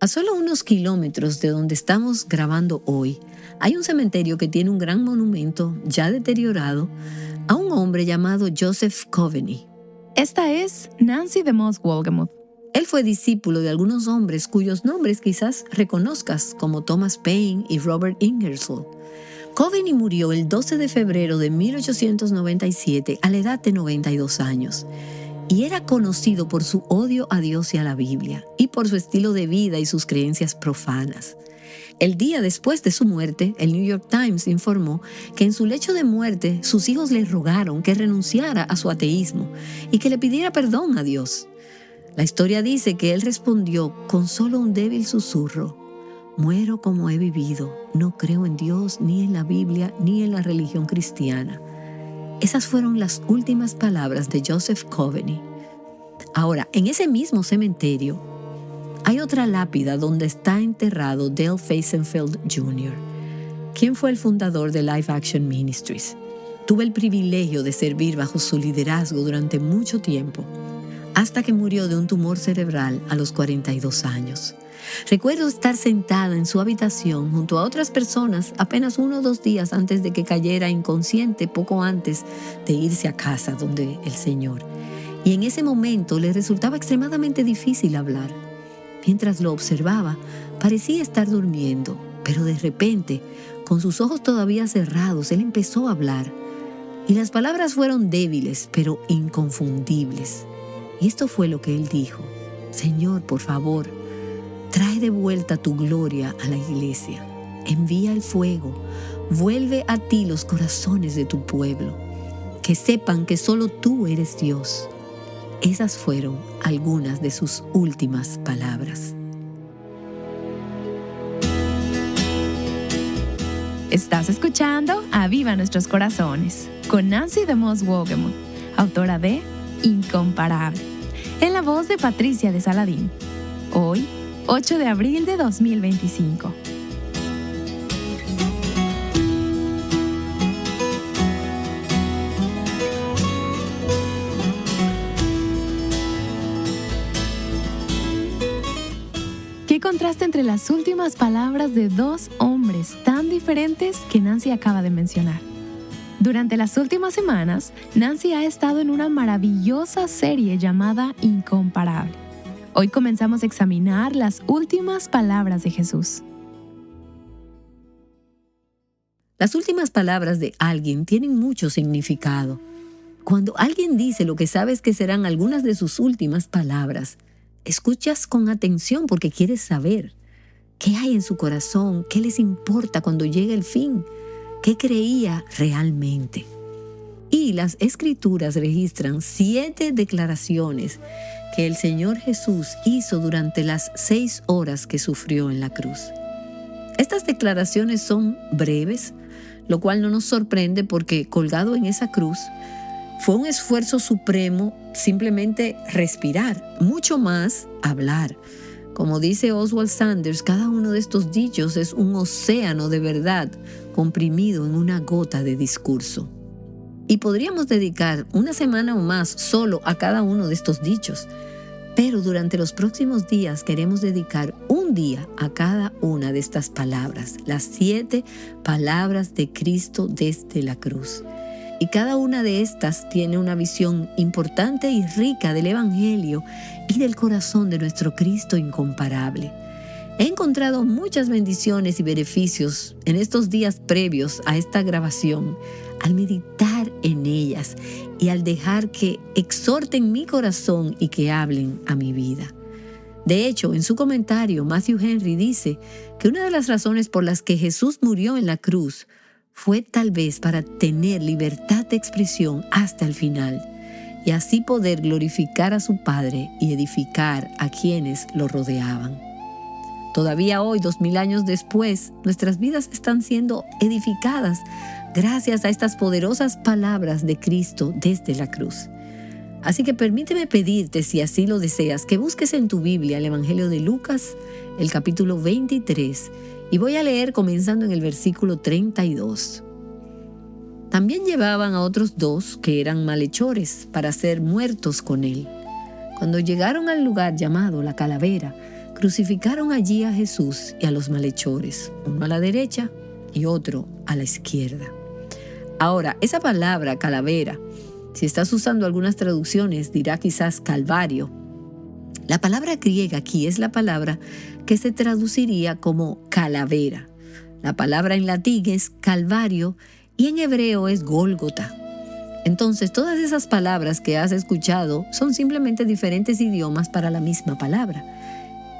A solo unos kilómetros de donde estamos grabando hoy, hay un cementerio que tiene un gran monumento, ya deteriorado, a un hombre llamado Joseph Coveney. Esta es Nancy DeMoss Wolgemuth. Él fue discípulo de algunos hombres cuyos nombres quizás reconozcas, como Thomas Paine y Robert Ingersoll. Coveney murió el 12 de febrero de 1897 a la edad de 92 años. Y era conocido por su odio a Dios y a la Biblia, y por su estilo de vida y sus creencias profanas. El día después de su muerte, el New York Times informó que en su lecho de muerte sus hijos le rogaron que renunciara a su ateísmo y que le pidiera perdón a Dios. La historia dice que él respondió con solo un débil susurro: «Muero como he vivido, no creo en Dios, ni en la Biblia, ni en la religión cristiana». Esas fueron las últimas palabras de Joseph Coveney. Ahora, en ese mismo cementerio, hay otra lápida donde está enterrado Dale Faisenfeld Jr., quien fue el fundador de Life Action Ministries. Tuve el privilegio de servir bajo su liderazgo durante mucho tiempo, hasta que murió de un tumor cerebral a los 42 años. Recuerdo estar sentada en su habitación junto a otras personas apenas 1 o 2 días antes de que cayera inconsciente, poco antes de irse a casa donde el Señor. Y en ese momento le resultaba extremadamente difícil hablar. Mientras lo observaba, parecía estar durmiendo, pero de repente, con sus ojos todavía cerrados, él empezó a hablar. Y las palabras fueron débiles, pero inconfundibles. Y esto fue lo que él dijo: «Señor, por favor, trae de vuelta tu gloria a la iglesia. Envía el fuego. Vuelve a ti los corazones de tu pueblo. Que sepan que solo tú eres Dios». Esas fueron algunas de sus últimas palabras. Estás escuchando Aviva Nuestros Corazones con Nancy DeMoss Wolgemuth, autora de Incomparable, en la voz de Patricia de Saladín. Hoy, 8 de abril de 2025. Qué contraste entre las últimas palabras de 2 hombres tan diferentes que Nancy acaba de mencionar. Durante las últimas semanas, Nancy ha estado en una maravillosa serie llamada Incomparable. Hoy comenzamos a examinar las últimas palabras de Jesús. Las últimas palabras de alguien tienen mucho significado. Cuando alguien dice lo que sabes que serán algunas de sus últimas palabras, escuchas con atención porque quieres saber qué hay en su corazón, qué les importa cuando llegue el fin, qué creía realmente. Y las Escrituras registran 7 declaraciones que el Señor Jesús hizo durante las 6 horas que sufrió en la cruz. Estas declaraciones son breves, lo cual no nos sorprende porque colgado en esa cruz fue un esfuerzo supremo simplemente respirar, mucho más hablar. Como dice Oswald Sanders, cada uno de estos dichos es un océano de verdad comprimido en una gota de discurso. Y podríamos dedicar una semana o más solo a cada uno de estos dichos. Pero durante los próximos días queremos dedicar un día a cada una de estas palabras, las 7 palabras de Cristo desde la cruz. Y cada una de estas tiene una visión importante y rica del Evangelio y del corazón de nuestro Cristo incomparable. He encontrado muchas bendiciones y beneficios en estos días previos a esta grabación al meditar en ellas y al dejar que exhorten mi corazón y que hablen a mi vida. De hecho, en su comentario, Matthew Henry dice que una de las razones por las que Jesús murió en la cruz fue tal vez para tener libertad de expresión hasta el final y así poder glorificar a su Padre y edificar a quienes lo rodeaban. Todavía hoy, 2000 años después, nuestras vidas están siendo edificadas gracias a estas poderosas palabras de Cristo desde la cruz. Así que permíteme pedirte, si así lo deseas, que busques en tu Biblia el Evangelio de Lucas, el capítulo 23, y voy a leer comenzando en el versículo 32. También llevaban a otros 2 que eran malhechores para ser muertos con él. Cuando llegaron al lugar llamado La Calavera, crucificaron allí a Jesús y a los malhechores, uno a la derecha y otro a la izquierda. Ahora, esa palabra calavera, si estás usando algunas traducciones, dirá quizás calvario. La palabra griega aquí es la palabra que se traduciría como calavera. La palabra en latín es calvario y en hebreo es Gólgota. Entonces, todas esas palabras que has escuchado son simplemente diferentes idiomas para la misma palabra.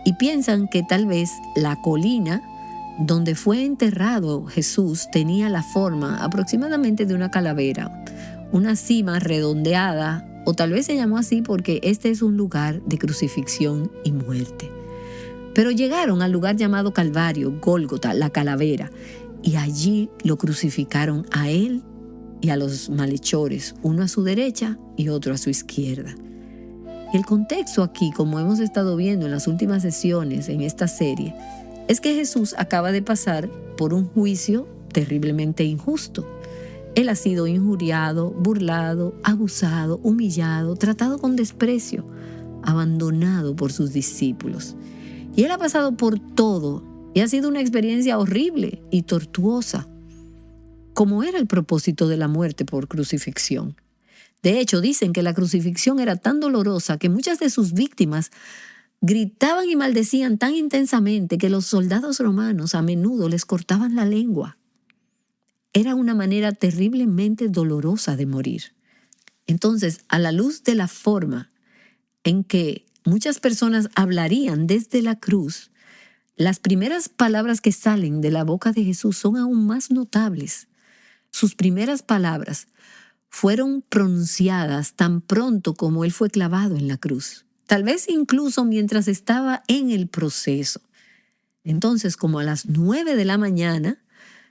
Y piensan que tal vez la colina donde fue enterrado Jesús tenía la forma aproximadamente de una calavera, una cima redondeada, o tal vez se llamó así porque este es un lugar de crucifixión y muerte. Pero llegaron al lugar llamado Calvario, Gólgota, la calavera, y allí lo crucificaron a él y a los malhechores, uno a su derecha y otro a su izquierda. El contexto aquí, como hemos estado viendo en las últimas sesiones en esta serie, es que Jesús acaba de pasar por un juicio terriblemente injusto. Él ha sido injuriado, burlado, abusado, humillado, tratado con desprecio, abandonado por sus discípulos. Y él ha pasado por todo y ha sido una experiencia horrible y tortuosa, como era el propósito de la muerte por crucifixión. De hecho, dicen que la crucifixión era tan dolorosa que muchas de sus víctimas gritaban y maldecían tan intensamente que los soldados romanos a menudo les cortaban la lengua. Era una manera terriblemente dolorosa de morir. Entonces, a la luz de la forma en que muchas personas hablarían desde la cruz, las primeras palabras que salen de la boca de Jesús son aún más notables. Sus primeras palabras fueron pronunciadas tan pronto como él fue clavado en la cruz, tal vez incluso mientras estaba en el proceso. Entonces, como a las 9 de la mañana,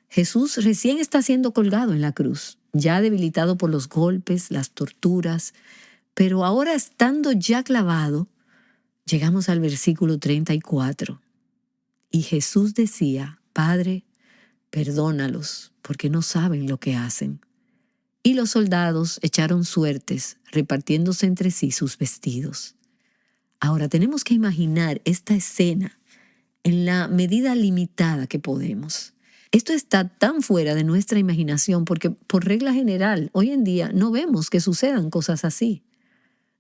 Jesús recién está siendo colgado en la cruz, ya debilitado por los golpes, las torturas, pero ahora estando ya clavado, llegamos al versículo 34. Y Jesús decía: Padre, perdónalos, porque no saben lo que hacen. Y los soldados echaron suertes, repartiéndose entre sí sus vestidos. Ahora tenemos que imaginar esta escena en la medida limitada que podemos. Esto está tan fuera de nuestra imaginación porque, por regla general, hoy en día no vemos que sucedan cosas así.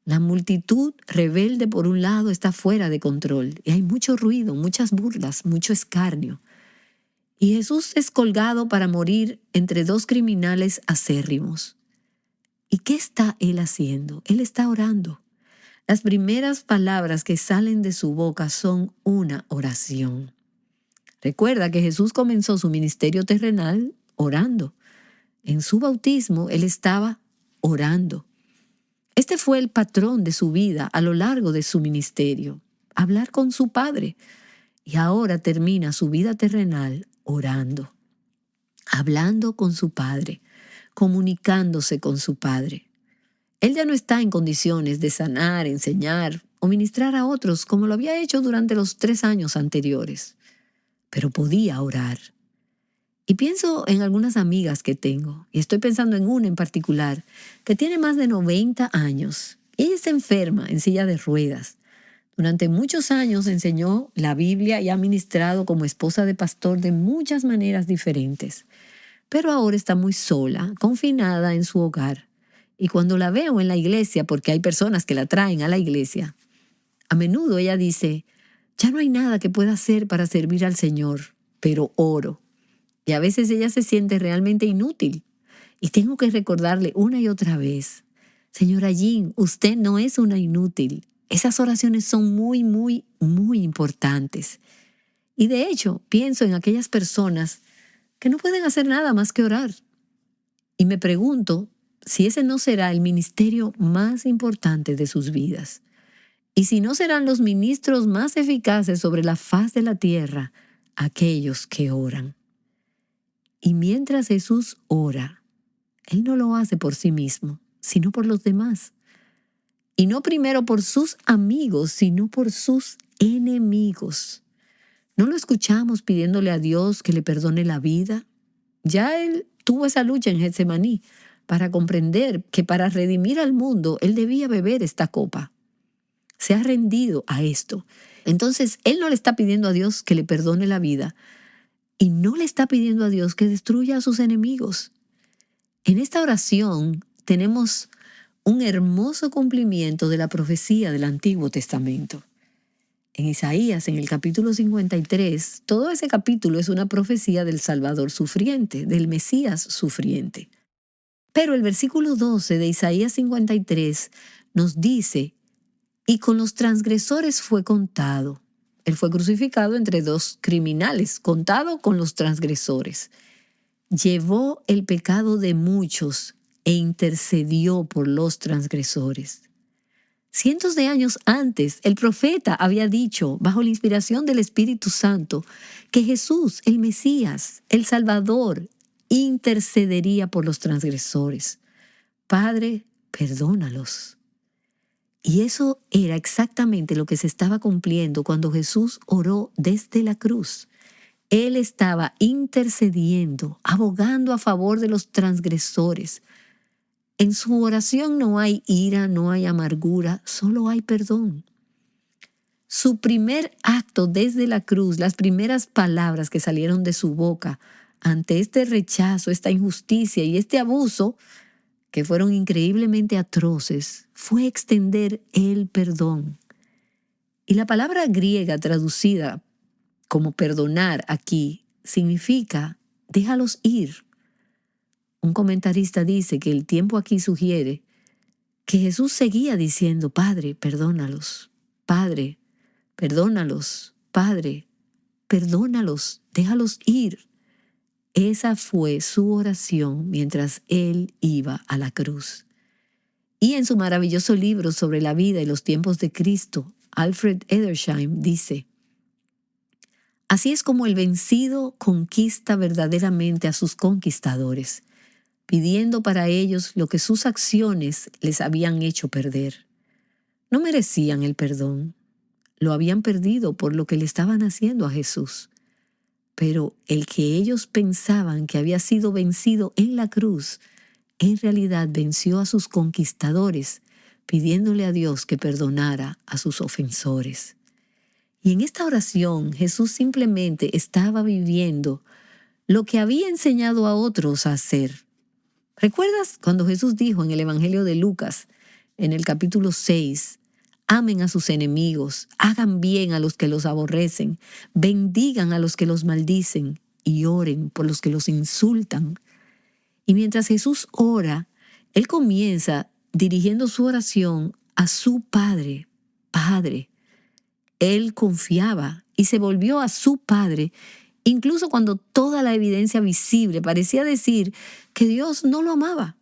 La multitud rebelde, por un lado, está fuera de control y hay mucho ruido, muchas burlas, mucho escarnio. Y Jesús es colgado para morir entre dos criminales acérrimos. ¿Y qué está él haciendo? Él está orando. Las primeras palabras que salen de su boca son una oración. Recuerda que Jesús comenzó su ministerio terrenal orando. En su bautismo, él estaba orando. Este fue el patrón de su vida a lo largo de su ministerio, hablar con su Padre. Y ahora termina su vida terrenal orando, hablando con su Padre, comunicándose con su Padre. Él ya no está en condiciones de sanar, enseñar o ministrar a otros como lo había hecho durante los 3 años anteriores, pero podía orar. Y pienso en algunas amigas que tengo, y estoy pensando en una en particular, que tiene más de 90 años. Ella está enferma, en silla de ruedas. Durante muchos años enseñó la Biblia y ha ministrado como esposa de pastor de muchas maneras diferentes. Pero ahora está muy sola, confinada en su hogar. Y cuando la veo en la iglesia, porque hay personas que la traen a la iglesia, a menudo ella dice: ya no hay nada que pueda hacer para servir al Señor, pero oro. Y a veces ella se siente realmente inútil. Y tengo que recordarle una y otra vez: señora Jean, usted no es una inútil. Esas oraciones son muy, muy, muy importantes. Y de hecho, pienso en aquellas personas que no pueden hacer nada más que orar. Y me pregunto si ese no será el ministerio más importante de sus vidas. Y si no serán los ministros más eficaces sobre la faz de la tierra, aquellos que oran. Y mientras Jesús ora, Él no lo hace por sí mismo, sino por los demás. Y no primero por sus amigos, sino por sus enemigos. ¿No lo escuchamos pidiéndole a Dios que le perdone la vida? Ya Él tuvo esa lucha en Getsemaní para comprender que para redimir al mundo Él debía beber esta copa. Se ha rendido a esto. Entonces, él no le está pidiendo a Dios que le perdone la vida y no le está pidiendo a Dios que destruya a sus enemigos. En esta oración tenemos un hermoso cumplimiento de la profecía del Antiguo Testamento. En Isaías, en el capítulo 53, todo ese capítulo es una profecía del Salvador sufriente, del Mesías sufriente. Pero el versículo 12 de Isaías 53 nos dice: y con los transgresores fue contado. Él fue crucificado entre dos criminales, contado con los transgresores. Llevó el pecado de muchos e intercedió por los transgresores. Cientos de años antes, el profeta había dicho, bajo la inspiración del Espíritu Santo, que Jesús, el Mesías, el Salvador, intercedería por los transgresores. Padre, perdónalos. Y eso era exactamente lo que se estaba cumpliendo cuando Jesús oró desde la cruz. Él estaba intercediendo, abogando a favor de los transgresores. En su oración no hay ira, no hay amargura, solo hay perdón. Su primer acto desde la cruz, las primeras palabras que salieron de su boca ante este rechazo, esta injusticia y este abuso, que fueron increíblemente atroces, fue extender el perdón. Y la palabra griega traducida como perdonar aquí significa déjalos ir. Un comentarista dice que el tiempo aquí sugiere que Jesús seguía diciendo: Padre, perdónalos, Padre, perdónalos, Padre, perdónalos, déjalos ir. Esa fue su oración mientras Él iba a la cruz. Y en su maravilloso libro sobre la vida y los tiempos de Cristo, Alfred Edersheim dice: así es como el vencido conquista verdaderamente a sus conquistadores, pidiendo para ellos lo que sus acciones les habían hecho perder. No merecían el perdón, lo habían perdido por lo que le estaban haciendo a Jesús. Pero el que ellos pensaban que había sido vencido en la cruz, en realidad venció a sus conquistadores, pidiéndole a Dios que perdonara a sus ofensores. Y en esta oración Jesús simplemente estaba viviendo lo que había enseñado a otros a hacer. ¿Recuerdas cuando Jesús dijo en el Evangelio de Lucas, en el capítulo 6, amen a sus enemigos, hagan bien a los que los aborrecen, bendigan a los que los maldicen y oren por los que los insultan? Y mientras Jesús ora, Él comienza dirigiendo su oración a su Padre. Padre. Él confiaba y se volvió a su Padre, incluso cuando toda la evidencia visible parecía decir que Dios no lo amaba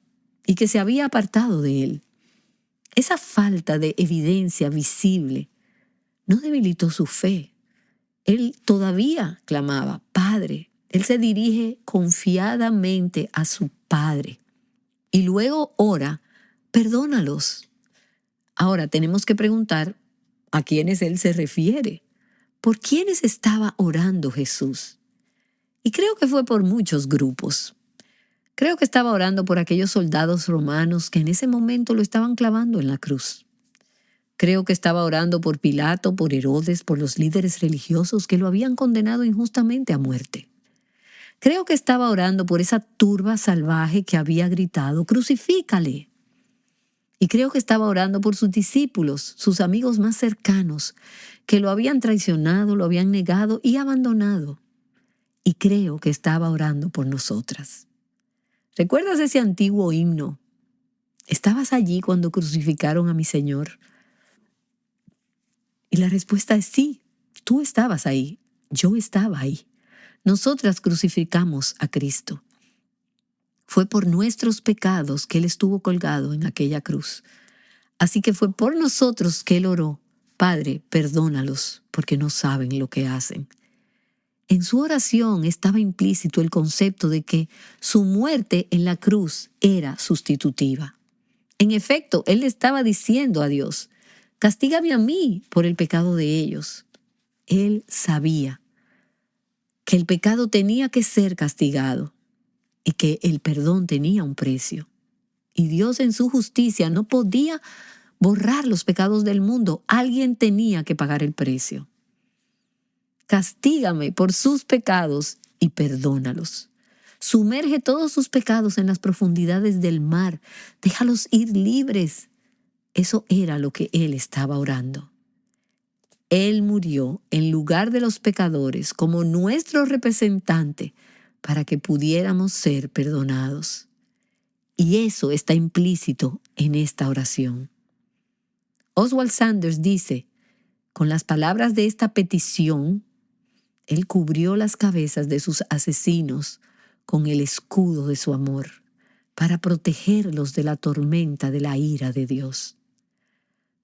y que se había apartado de Él. Esa falta de evidencia visible no debilitó su fe. Él todavía clamaba, Padre. Él se dirige confiadamente a su Padre. Y luego ora, perdónalos. Ahora tenemos que preguntar a quiénes Él se refiere. ¿Por quiénes estaba orando Jesús? Y creo que fue por muchos grupos. Creo que estaba orando por aquellos soldados romanos que en ese momento lo estaban clavando en la cruz. Creo que estaba orando por Pilato, por Herodes, por los líderes religiosos que lo habían condenado injustamente a muerte. Creo que estaba orando por esa turba salvaje que había gritado, «¡Crucifícale!». Y creo que estaba orando por sus discípulos, sus amigos más cercanos, que lo habían traicionado, lo habían negado y abandonado. Y creo que estaba orando por nosotras. ¿Recuerdas ese antiguo himno? ¿Estabas allí cuando crucificaron a mi Señor? Y la respuesta es sí, tú estabas ahí, yo estaba ahí. Nosotras crucificamos a Cristo. Fue por nuestros pecados que Él estuvo colgado en aquella cruz. Así que fue por nosotros que Él oró, Padre, perdónalos, porque no saben lo que hacen. En su oración estaba implícito el concepto de que su muerte en la cruz era sustitutiva. En efecto, Él le estaba diciendo a Dios, castígame a mí por el pecado de ellos. Él sabía que el pecado tenía que ser castigado y que el perdón tenía un precio. Y Dios en su justicia no podía borrar los pecados del mundo. Alguien tenía que pagar el precio. Castígame por sus pecados y perdónalos. Sumerge todos sus pecados en las profundidades del mar. Déjalos ir libres. Eso era lo que él estaba orando. Él murió en lugar de los pecadores como nuestro representante para que pudiéramos ser perdonados. Y eso está implícito en esta oración. Oswald Sanders dice, con las palabras de esta petición, él cubrió las cabezas de sus asesinos con el escudo de su amor para protegerlos de la tormenta de la ira de Dios.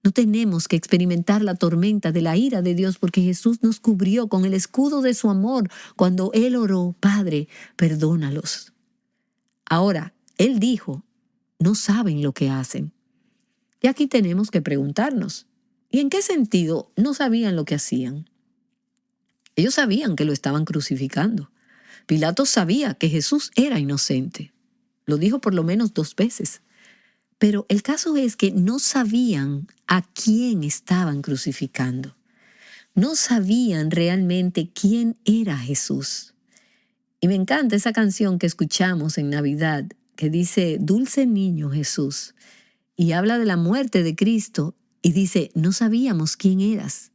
No tenemos que experimentar la tormenta de la ira de Dios porque Jesús nos cubrió con el escudo de su amor cuando Él oró, Padre, perdónalos. Ahora, Él dijo, no saben lo que hacen. Y aquí tenemos que preguntarnos, ¿y en qué sentido no sabían lo que hacían? Ellos sabían que lo estaban crucificando. Pilato sabía que Jesús era inocente. Lo dijo por lo menos 2 veces. Pero el caso es que no sabían a quién estaban crucificando. No sabían realmente quién era Jesús. Y me encanta esa canción que escuchamos en Navidad, que dice, Dulce niño Jesús, y habla de la muerte de Cristo, y dice, no sabíamos quién eras.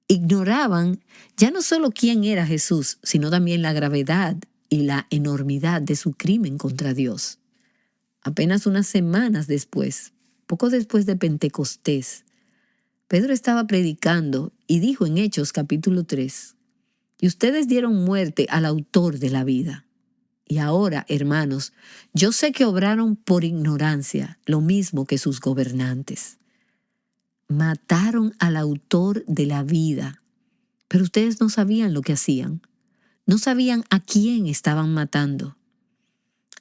Ignoraban ya no solo quién era Jesús, sino también la gravedad y la enormidad de su crimen contra Dios. Apenas unas semanas después, poco después de Pentecostés, Pedro estaba predicando y dijo en Hechos capítulo 3, y ustedes dieron muerte al autor de la vida. Y ahora, hermanos, yo sé que obraron por ignorancia, lo mismo que sus gobernantes. Mataron al autor de la vida, pero ustedes no sabían lo que hacían. No sabían a quién estaban matando.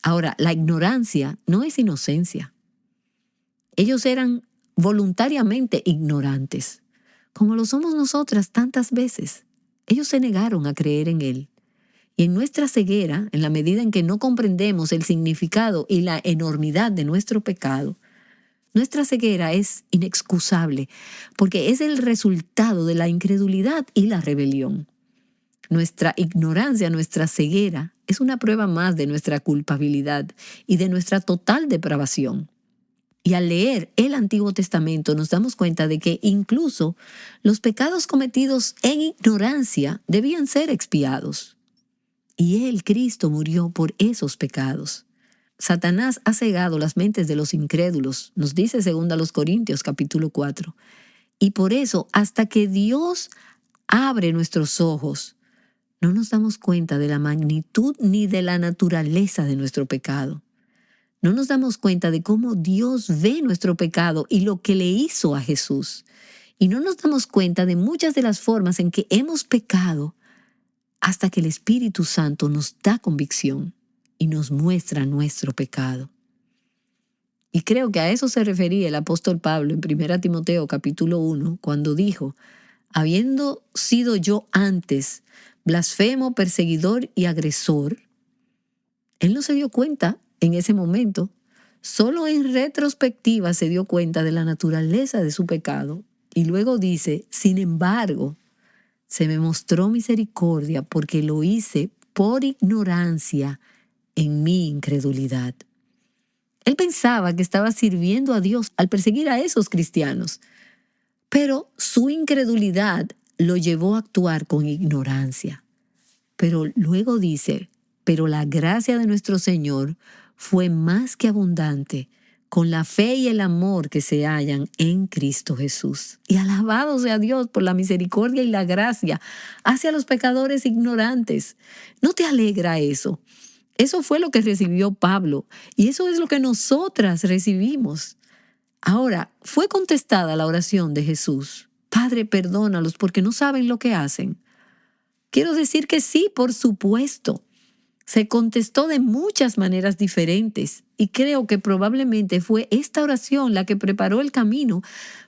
Ahora, la ignorancia no es inocencia. Ellos eran voluntariamente ignorantes, como lo somos nosotras tantas veces. Ellos se negaron a creer en Él. Y en nuestra ceguera, en la medida en que no comprendemos el significado y la enormidad de nuestro pecado, nuestra ceguera es inexcusable porque es el resultado de la incredulidad y la rebelión. Nuestra ignorancia, nuestra ceguera, es una prueba más de nuestra culpabilidad y de nuestra total depravación. Y al leer el Antiguo Testamento nos damos cuenta de que incluso los pecados cometidos en ignorancia debían ser expiados. Y Él, Cristo, murió por esos pecados. Satanás ha cegado las mentes de los incrédulos, nos dice 2 Corintios capítulo 4. Y por eso, hasta que Dios abre nuestros ojos, no nos damos cuenta de la magnitud ni de la naturaleza de nuestro pecado. No nos damos cuenta de cómo Dios ve nuestro pecado y lo que le hizo a Jesús. Y no nos damos cuenta de muchas de las formas en que hemos pecado hasta que el Espíritu Santo nos da convicción y nos muestra nuestro pecado. Y creo que a eso se refería el apóstol Pablo en 1 Timoteo capítulo 1, cuando dijo, habiendo sido yo antes blasfemo, perseguidor y agresor, él no se dio cuenta en ese momento. Solo en retrospectiva se dio cuenta de la naturaleza de su pecado. Y luego dice, sin embargo, se me mostró misericordia porque lo hice por ignorancia en mi incredulidad. Él pensaba que estaba sirviendo a Dios al perseguir a esos cristianos, pero su incredulidad lo llevó a actuar con ignorancia. Pero luego dice, pero la gracia de nuestro Señor fue más que abundante con la fe y el amor que se hallan en Cristo Jesús. Y alabado sea Dios por la misericordia y la gracia hacia los pecadores ignorantes. ¿No te alegra eso? Eso fue lo que recibió Pablo y eso es lo que nosotras recibimos. Ahora, fue contestada la oración de Jesús. Padre, perdónalos porque no saben lo que hacen. Quiero decir que sí, por supuesto. Se contestó de muchas maneras diferentes y creo que probablemente fue esta oración la que preparó el camino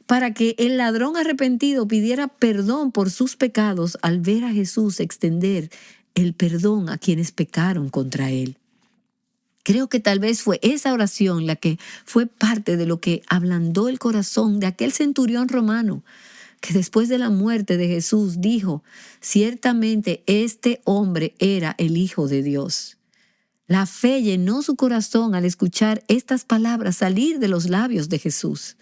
para que el ladrón arrepentido pidiera perdón por sus pecados al ver a Jesús extender el perdón a quienes pecaron contra él. Creo que tal vez fue esa oración la que fue parte de lo que ablandó el corazón de aquel centurión romano. que después de la muerte de Jesús dijo, ciertamente este hombre era el Hijo de Dios. La fe llenó su corazón al escuchar estas palabras salir de los labios de Jesús.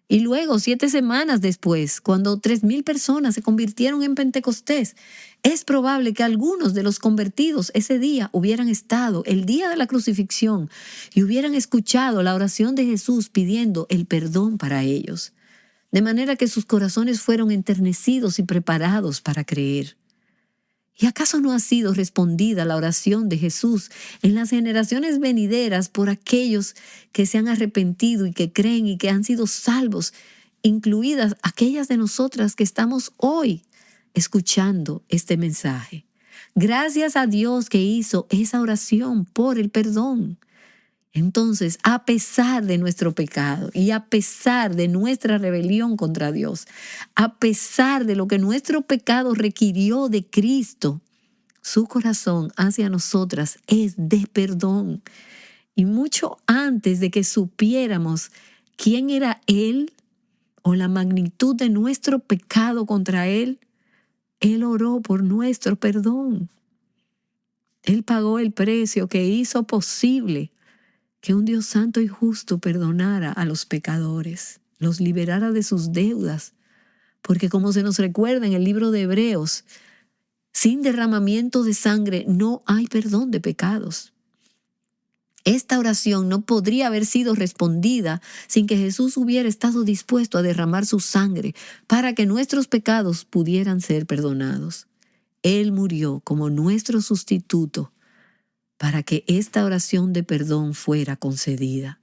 Y luego, 7 semanas después, cuando 3,000 personas se convirtieron en Pentecostés, es probable que algunos de los convertidos ese día hubieran estado el día de la crucifixión y hubieran escuchado la oración de Jesús pidiendo el perdón para ellos. De manera que sus corazones fueron enternecidos y preparados para creer. ¿Y acaso no ha sido respondida la oración de Jesús en las generaciones venideras por aquellos que se han arrepentido y que creen y que han sido salvos, incluidas aquellas de nosotras que estamos hoy escuchando este mensaje? Gracias a Dios que hizo esa oración por el perdón. Entonces, a pesar de nuestro pecado y a pesar de nuestra rebelión contra Dios, a pesar de lo que nuestro pecado requirió de Cristo, su corazón hacia nosotras es de perdón. Y mucho antes de que supiéramos quién era Él o la magnitud de nuestro pecado contra Él, Él oró por nuestro perdón. Él pagó el precio que hizo posible que un Dios santo y justo perdonara a los pecadores, los liberara de sus deudas, porque como se nos recuerda en el libro de Hebreos, sin derramamiento de sangre no hay perdón de pecados. Esta oración no podría haber sido respondida sin que Jesús hubiera estado dispuesto a derramar su sangre para que nuestros pecados pudieran ser perdonados. Él murió como nuestro sustituto para que esta oración de perdón fuera concedida.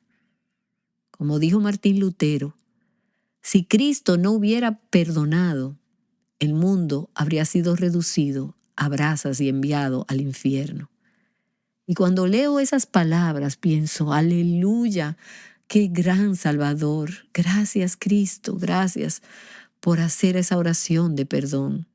Como dijo Martín Lutero, si Cristo no hubiera perdonado, el mundo habría sido reducido a brasas y enviado al infierno. Y cuando leo esas palabras pienso, aleluya, qué gran Salvador. Gracias Cristo, gracias por hacer esa oración de perdón.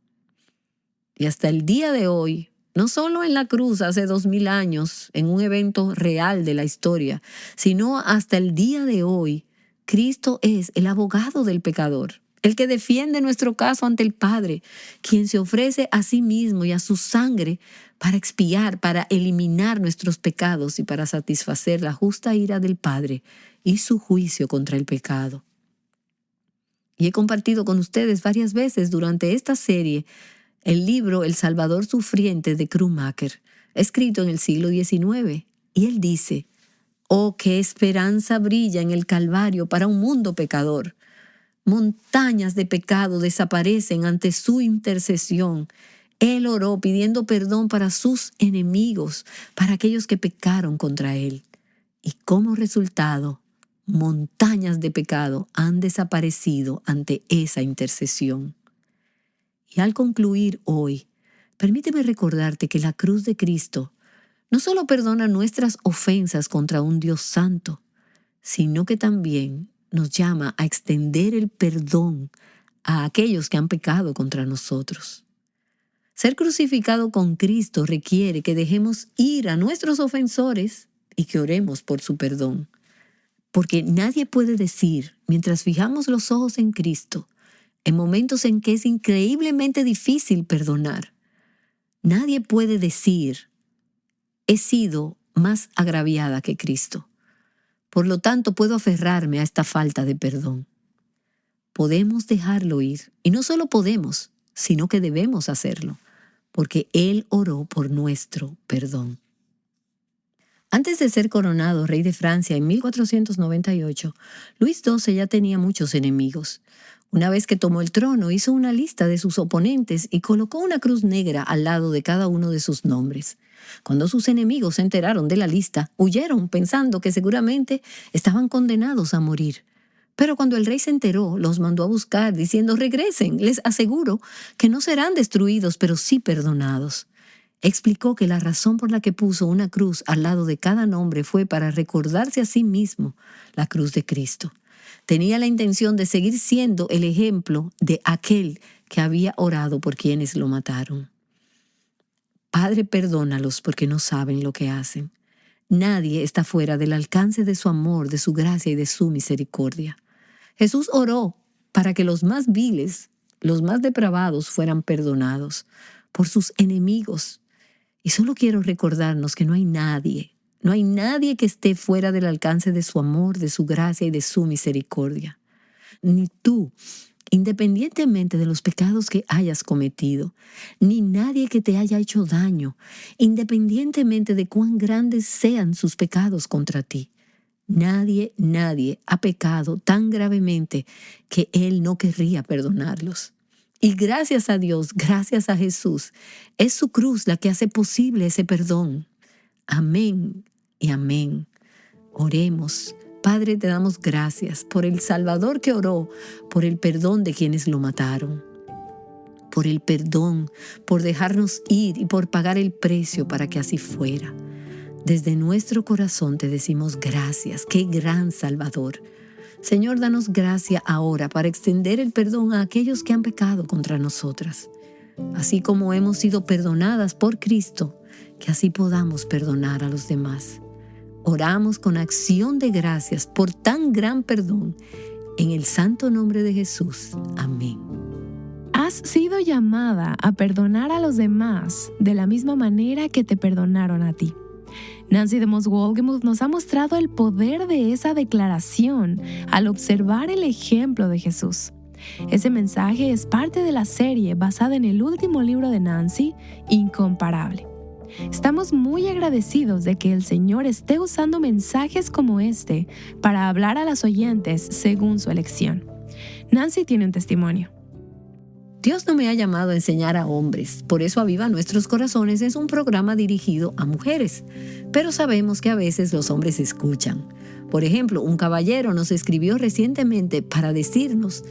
Y hasta el día de hoy, no solo en la cruz hace 2,000 años, en un evento real de la historia, sino hasta el día de hoy, Cristo es el abogado del pecador, el que defiende nuestro caso ante el Padre, quien se ofrece a sí mismo y a su sangre para expiar, para eliminar nuestros pecados y para satisfacer la justa ira del Padre y su juicio contra el pecado. Y he compartido con ustedes varias veces durante esta serie el libro El Salvador Sufriente de Krummacher, escrito en el siglo XIX, y él dice, «Oh, qué esperanza brilla en el Calvario para un mundo pecador. Montañas de pecado desaparecen ante su intercesión. Él oró pidiendo perdón para sus enemigos, para aquellos que pecaron contra él. Y como resultado, montañas de pecado han desaparecido ante esa intercesión». Y al concluir hoy, permíteme recordarte que la cruz de Cristo no solo perdona nuestras ofensas contra un Dios santo, sino que también nos llama a extender el perdón a aquellos que han pecado contra nosotros. Ser crucificado con Cristo requiere que dejemos ir a nuestros ofensores y que oremos por su perdón. Porque nadie puede decir, mientras fijamos los ojos en Cristo, en momentos en que es increíblemente difícil perdonar, nadie puede decir, he sido más agraviada que Cristo. Por lo tanto, puedo aferrarme a esta falta de perdón. Podemos dejarlo ir, y no solo podemos, sino que debemos hacerlo, porque Él oró por nuestro perdón. Antes de ser coronado rey de Francia en 1498, Luis XII ya tenía muchos enemigos. Una vez que tomó el trono, hizo una lista de sus oponentes y colocó una cruz negra al lado de cada uno de sus nombres. Cuando sus enemigos se enteraron de la lista, huyeron pensando que seguramente estaban condenados a morir. Pero cuando el rey se enteró, los mandó a buscar diciendo, regresen, les aseguro que no serán destruidos, pero sí perdonados. Explicó que la razón por la que puso una cruz al lado de cada nombre fue para recordarse a sí mismo la cruz de Cristo. Tenía la intención de seguir siendo el ejemplo de aquel que había orado por quienes lo mataron. Padre, perdónalos porque no saben lo que hacen. Nadie está fuera del alcance de su amor, de su gracia y de su misericordia. Jesús oró para que los más viles, los más depravados fueran perdonados por sus enemigos. Y solo quiero recordarnos que no hay nadie que esté fuera del alcance de su amor, de su gracia y de su misericordia. Ni tú, independientemente de los pecados que hayas cometido, ni nadie que te haya hecho daño, independientemente de cuán grandes sean sus pecados contra ti. Nadie ha pecado tan gravemente que Él no querría perdonarlos. Y gracias a Dios, gracias a Jesús, es su cruz la que hace posible ese perdón. Amén y amén. Oremos. Padre, te damos gracias por el Salvador que oró, por el perdón de quienes lo mataron, por el perdón, por dejarnos ir y por pagar el precio para que así fuera. Desde nuestro corazón te decimos gracias, qué gran Salvador. Señor, danos gracia ahora para extender el perdón a aquellos que han pecado contra nosotras. Así como hemos sido perdonadas por Cristo, que así podamos perdonar a los demás. Oramos con acción de gracias por tan gran perdón. En el santo nombre de Jesús. Amén. Has sido llamada a perdonar a los demás de la misma manera que te perdonaron a ti. Nancy DeMoss Wolgemuth nos ha mostrado el poder de esa declaración al observar el ejemplo de Jesús. Ese mensaje es parte de la serie basada en el último libro de Nancy, Incomparable. Estamos muy agradecidos de que el Señor esté usando mensajes como este para hablar a las oyentes según su elección. Nancy tiene un testimonio. Dios no me ha llamado a enseñar a hombres, por eso Aviva Nuestros Corazones es un programa dirigido a mujeres, pero sabemos que a veces los hombres escuchan. Por ejemplo, un caballero nos escribió recientemente para decirnos: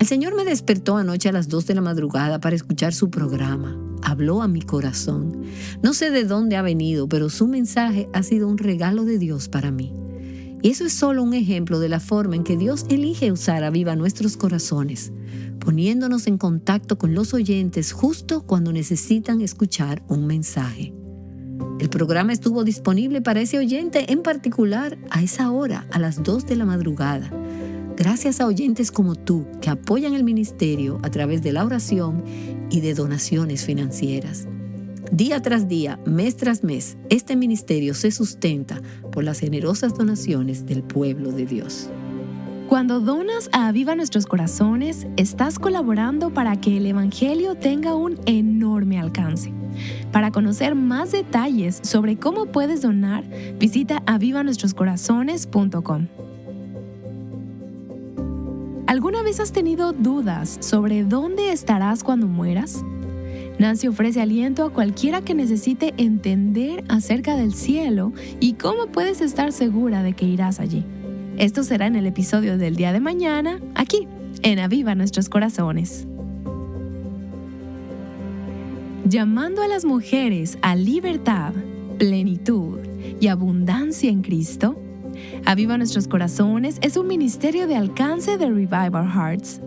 el Señor me despertó anoche a las 2 de la madrugada para escuchar su programa. Habló a mi corazón. No sé de dónde ha venido, pero su mensaje ha sido un regalo de Dios para mí. Y eso es solo un ejemplo de la forma en que Dios elige usar Aviva Nuestros Corazones, poniéndonos en contacto con los oyentes justo cuando necesitan escuchar un mensaje. El programa estuvo disponible para ese oyente en particular a esa hora, a las 2 de la madrugada. Gracias a oyentes como tú que apoyan el ministerio a través de la oración y de donaciones financieras. Día tras día, mes tras mes, este ministerio se sustenta por las generosas donaciones del pueblo de Dios. Cuando donas a Aviva Nuestros Corazones, estás colaborando para que el Evangelio tenga un enorme alcance. Para conocer más detalles sobre cómo puedes donar, visita avivanuestroscorazones.com. ¿Alguna vez has tenido dudas sobre dónde estarás cuando mueras? Nancy ofrece aliento a cualquiera que necesite entender acerca del cielo y cómo puedes estar segura de que irás allí. Esto será en el episodio del día de mañana, aquí, en Aviva Nuestros Corazones. Llamando a las mujeres a libertad, plenitud y abundancia en Cristo, Aviva Nuestros Corazones es un ministerio de alcance de Revive Our Hearts.